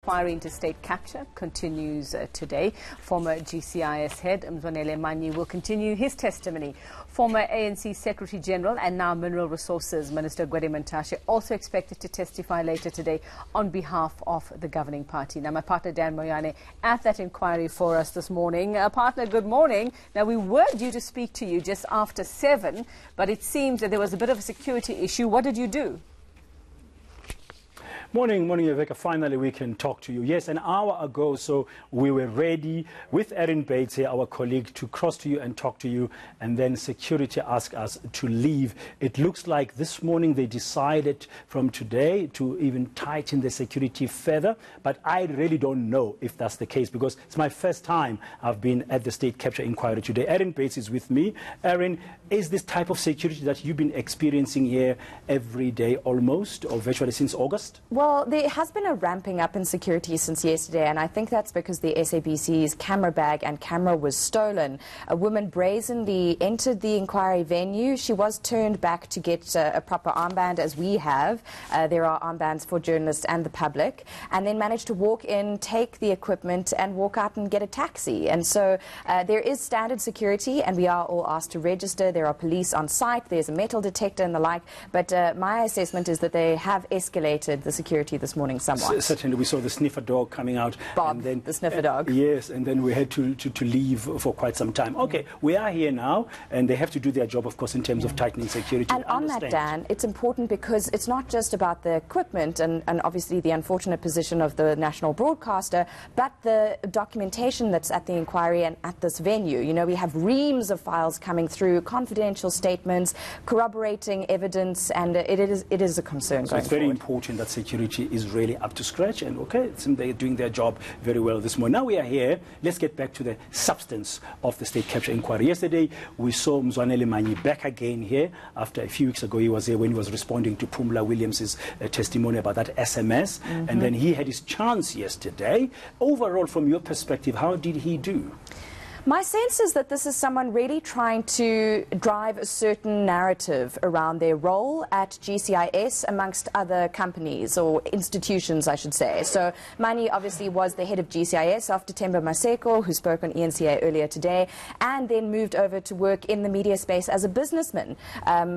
Inquiry into state capture continues today. Former GCIS head Mzwanele Manyi will continue his testimony. Former ANC Secretary General and now Mineral Resources Minister Gwede Mantashe also expected to testify later today on behalf of the governing party. Now, my partner Dan Moyane at that inquiry for us this morning. Partner, good morning. Now, we were due to speak to you just after 7, but it seems that there was a bit of a security issue. What did you do? Morning, Yveka. Finally, we can talk to you. Yes, an hour ago, so we were ready with Erin Bates here, our colleague, to cross to you and talk to you, and then security asked us to leave. It looks like this morning they decided from today to even tighten the security further, but I really don't know if that's the case because it's my first time I've been at the state capture inquiry today. Erin Bates is with me. Erin, is this type of security that you've been experiencing here every day almost, or virtually since August? Well, there has been a ramping up in security since yesterday, and I think that's because the SABC's camera bag and camera was stolen. A woman brazenly entered the inquiry venue. She was turned back to get a proper armband, as we have. There are armbands for journalists and the public, and then managed to walk in, take the equipment, and walk out and get a taxi. And so there is standard security, and we are all asked to register. There are police on site. There's a metal detector and the like. But my assessment is that they have escalated the security this morning somewhat. Certainly, we saw the sniffer dog coming out. Bob, and then, the sniffer dog. Yes, and then we had to leave for quite some time. Okay, we are here now, and they have to do their job, of course, in terms of tightening security. And on that, Dan, it's important because it's not just about the equipment and obviously the unfortunate position of the national broadcaster, but the documentation that's at the inquiry and at this venue. You know, we have reams of files coming through, confidential statements, corroborating evidence, and it is a concern so going it's very forward. important that security is really up to scratch, and okay, it seems they're doing their job very well this morning. Now we are here. Let's get back to the substance of the state capture inquiry. Yesterday, we saw Mzwanele Manyi back again here. After a few weeks ago, he was here when he was responding to Phumla Williams's testimony about that SMS, and then he had his chance yesterday. Overall, from your perspective, how did he do? My sense is that this is someone really trying to drive a certain narrative around their role at GCIS amongst other companies or institutions, I should say. So Manyi obviously was the head of GCIS after Temba Maseko, who spoke on eNCA earlier today, and then moved over to work in the media space as a businessman,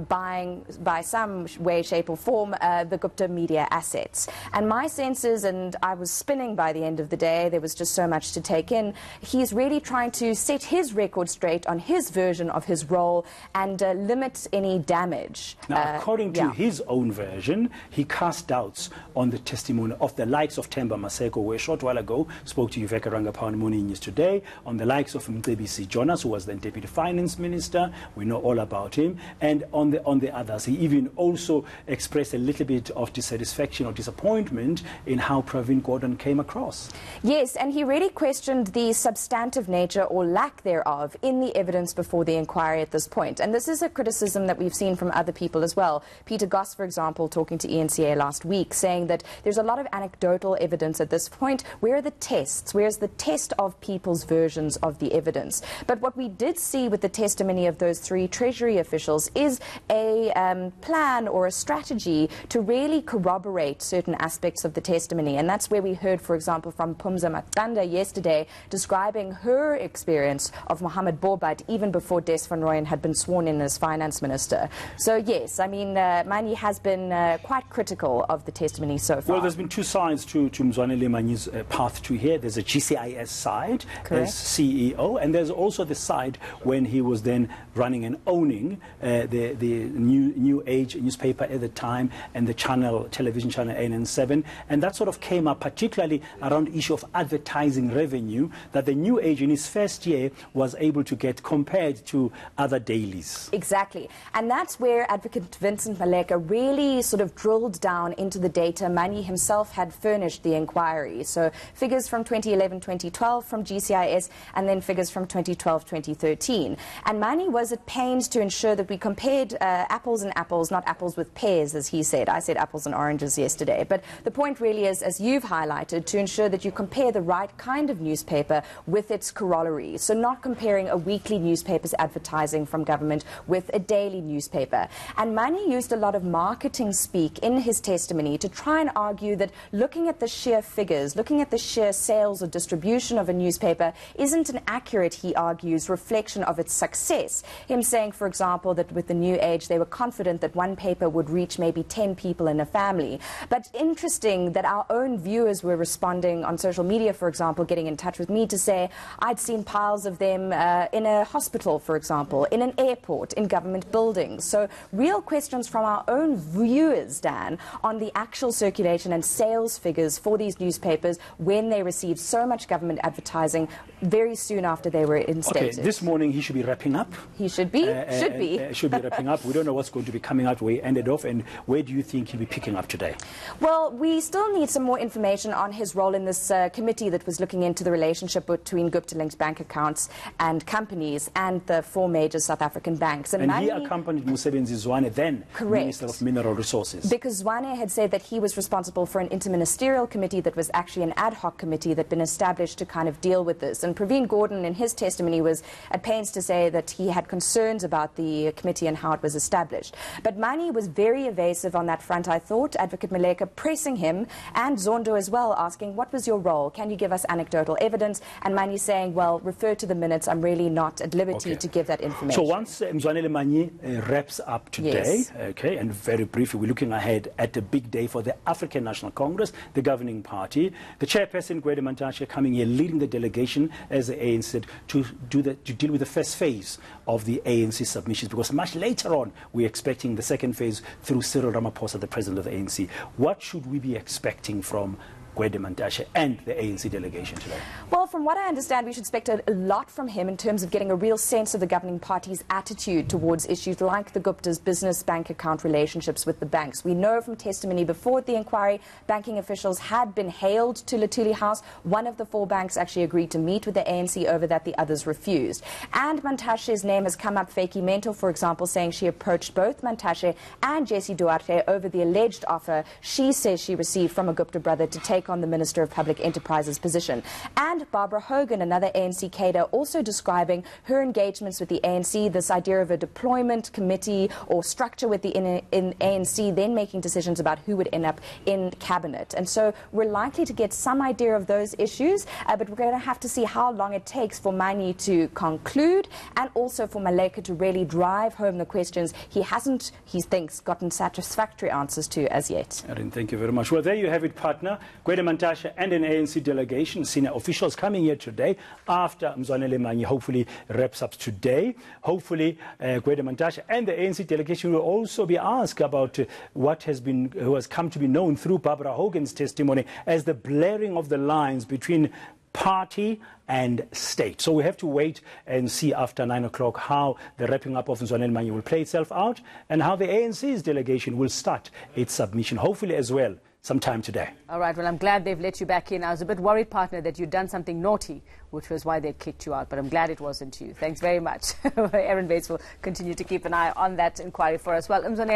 buying by some way, shape or form the Gupta media assets. And my sense is, and I was spinning by the end of the day, there was just so much to take in, he's really trying to set his record straight on his version of his role and limit any damage. Now, according to his own version, he cast doubts on the testimony of the likes of Temba Maseko, who a short while ago spoke to Yveka Rangaphane Morning News today, on the likes of Mcebisi Jonas, who was then Deputy Finance Minister. We know all about him. And on the others, he even also expressed a little bit of dissatisfaction or disappointment in how Pravin Gordhan came across. Yes, and he really questioned the substantive nature or lack thereof in the evidence before the inquiry at this point. And this is a criticism that we've seen from other people as well. Peter Goss, for example, talking to eNCA last week, saying that there's a lot of anecdotal evidence at this point. Where are the tests? Where's the test of people's versions of the evidence? But what we did see with the testimony of those 3 Treasury officials is a plan or a strategy to really corroborate certain aspects of the testimony. And that's where we heard, for example, from Phumza Matanda yesterday, describing her experience of Mohammed Borbad even before Des van Rooyen had been sworn in as finance minister. So yes, I mean, Manyi has been quite critical of the testimony so far. Well, there's been 2 sides to Mzwanele Manyi's path to here. There's a GCIS side as CEO, and there's also the side when he was then running and owning the New Age newspaper at the time and the television channel ANN7, and that sort of came up particularly around the issue of advertising revenue that the New Age in its first year was able to get compared to other dailies. Exactly. And that's where Advocate Vincent Maleka really sort of drilled down into the data Manyi himself had furnished the inquiry. So figures from 2011-2012 from GCIS, and then figures from 2012-2013. And Manyi was at pains to ensure that we compared apples and apples, not apples with pears, as he said. I said apples and oranges yesterday. But the point really is, as you've highlighted, to ensure that you compare the right kind of newspaper with its corollary. hourly, so not comparing a weekly newspaper's advertising from government with a daily newspaper. And Manyi used a lot of marketing speak in his testimony to try and argue that looking at the sheer figures, looking at the sheer sales or distribution of a newspaper isn't an accurate, he argues, reflection of its success. Him saying, for example, that with the New Age they were confident that one paper would reach maybe 10 people in a family. But interesting that our own viewers were responding on social media, for example, getting in touch with me to say, I'd seen piles of them in a hospital, for example, in an airport, in government buildings. So real questions from our own viewers, Dan, on the actual circulation and sales figures for these newspapers when they received so much government advertising very soon after they were instated. Okay, this morning he should be wrapping up. He should be. Should be wrapping up. We don't know what's going to be coming out, where he ended off, and where do you think he'll be picking up today? Well, we still need some more information on his role in this committee that was looking into the relationship between Gupta-linked bank accounts and companies and the 4 major South African banks. And he accompanied Mzwanele, then Minister of Mineral Resources. Because Zwane had said that he was responsible for an interministerial committee that was actually an ad hoc committee that had been established to kind of deal with this. And Praveen Gordhan, in his testimony, was at pains to say that he had concerns about the committee and how it was established. But Manyi was very evasive on that front, I thought. Advocate Maleka pressing him, and Zondo as well, asking, what was your role? Can you give us anecdotal evidence? And Manyi saying, well, refer to the minutes. I'm really not at liberty to give that information. So once Mzwanele Manyi wraps up today, okay, and very briefly, we're looking ahead at a big day for the African National Congress, the governing party. The chairperson, Gwede Mantashe, coming here, leading the delegation as the ANC to deal with the first phase of the ANC submissions, because much later on we're expecting the second phase through Cyril Ramaphosa, the president of the ANC. What should we be expecting from Gwede Mantashe and the ANC delegation today? Well, from what I understand, we should expect a lot from him in terms of getting a real sense of the governing party's attitude towards issues like the Gupta's business bank account relationships with the banks. We know from testimony before the inquiry, banking officials had been hailed to Luthuli House. One of the 4 banks actually agreed to meet with the ANC over that, the others refused. And Mantashe's name has come up. Fakey Mento, for example, saying she approached both Mantashe and Jesse Duarte over the alleged offer she says she received from a Gupta brother to take on the Minister of Public Enterprises position. And Barbara Hogan, another ANC cadre, also describing her engagements with the ANC, this idea of a deployment committee or structure with the ANC, then making decisions about who would end up in cabinet. And so we're likely to get some idea of those issues, but we're going to have to see how long it takes for Manyi to conclude, and also for Maleka to really drive home the questions he hasn't, he thinks, gotten satisfactory answers to as yet. Erin, thank you very much. Well, there you have it, partner. Gwede Mantashe and an ANC delegation, senior officials coming here today after Mzwanele Manyi hopefully wraps up today. Hopefully, Gwede Mantashe and the ANC delegation will also be asked about what has come to be known through Barbara Hogan's testimony as the blurring of the lines between party and state. So we have to wait and see after 9 o'clock how the wrapping up of Mzwanele Manyi will play itself out, and how the ANC's delegation will start its submission, hopefully as well, sometime today. All right, well, I'm glad they've let you back in. I was a bit worried, partner, that you'd done something naughty, which was why they kicked you out, but I'm glad it wasn't you. Thanks very much. Erin Bates will continue to keep an eye on that inquiry for us. Well, Mzwanele